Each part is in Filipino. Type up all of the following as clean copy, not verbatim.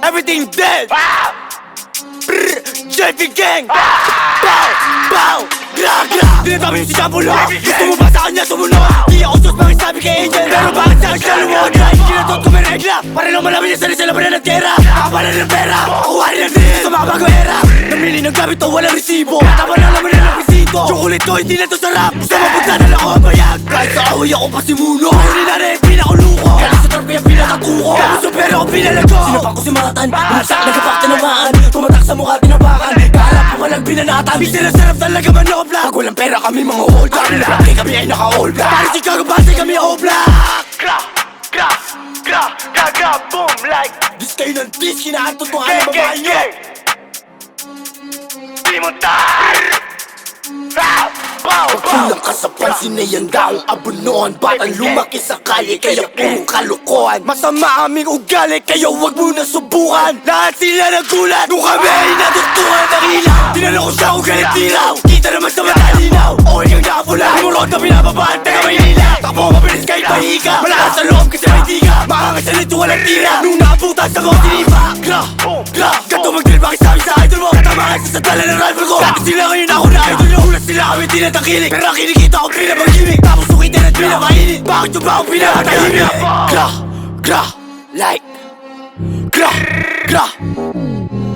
everything dead. JP Gang. Bow, bow, gra, gra. Dinadami yung si Jambulo. Gusto mo ba sa kanya sumunod? Di ako sus makisabi kay Angel, pero bakit sa akin siya lumod? Hindi na to kumiregla, para lang malaman niya sarili sa labanan ng tera. Kakapala ng pera, kukuha rin ng din sa mga bagong era. Namili ng gamit to, walang resibo. Tama lang naman ng resito. Chocolate ko, hindi na to sarap. Gusto mapunta na lang ako ang bayag. Kahit sa away ako pasimuno. Huli na rin, pinakuluko. Kaya sa trap kaya pinakatuko. Kamuso pero ako pinalago. Sinapak ko si Matan, bumagsak, nagapak tinamaan. Tumatak sa mukha, tinabakan. Kaharap ko walang binanatan. Di sila sarap talaga manobla. Pag walang pera kami mga hold up. Kaya kami ay naka-all black. Para si Kagabase kami all black. Gra, gra, gra, gra, gra, boom like Dis kayo ng dis, kinaantot mo ang babae nyo. Di mo tar. Bow, bow. Kulang ka sa pansin na yan daong abunuan. Batang lumaki sa kalye kaya puro kalokohan. Masama aming ugali kaya wag mo na subukan. Lahat sila nagulat nung kami ay natutuhan ng ilaw. Tinanong ko siya kung galit dilaw. Kita naman sa mata linaw. O ikaw nakapula, lumurot na pinababaan taga Maynila. Tapo mabilis kahit mahiga. Malakas sa loob kasi may tiga. Makangas sa nito walang tira. Nung naabutan sa mga sinipa. Gra, gra, gato mag-drill bakit sabi sa idol mo. Tama kasi sa tala ng rival ko. Dati sila ngayon ako na idol nyo. Ulat sila kami tinatakilig. Pero ang kinikita ko pinapag-ibig. Tapos sukitin at pinapainit. Bakit yung ba akong pinapatahimik? Gra, gra, like gra, gra.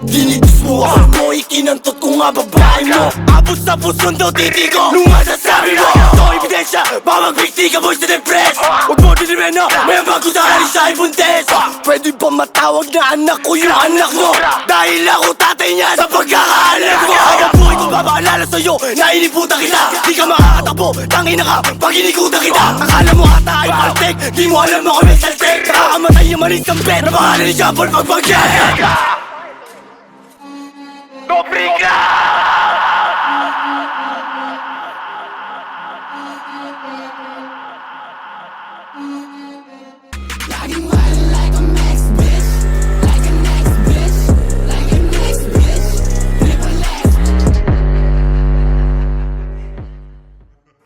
Dinitis mo ako mo, ikinantot ko nga babae mo. Abos na pusong daw titi ko nung masasabi mo. Ito ebidensya, baka magbigti ka boys na depress. Huwag mo dinimeno, may bago sa kanin siya ay buntes. Pwede ba matawag na anak ko yung anak mo? Dahil ako tatay niya sa pagkakaalam ko. Habang buhay ko papaalala sa'yo na iniputan kita. Di ka makakatakbo, tangina ka pag inikutan kita. Akala mo ata ay paltek, di mo alam ako may saltek. Nakakamatay yung manis ng pet na pangalan ni Jambol pagbagyan. Go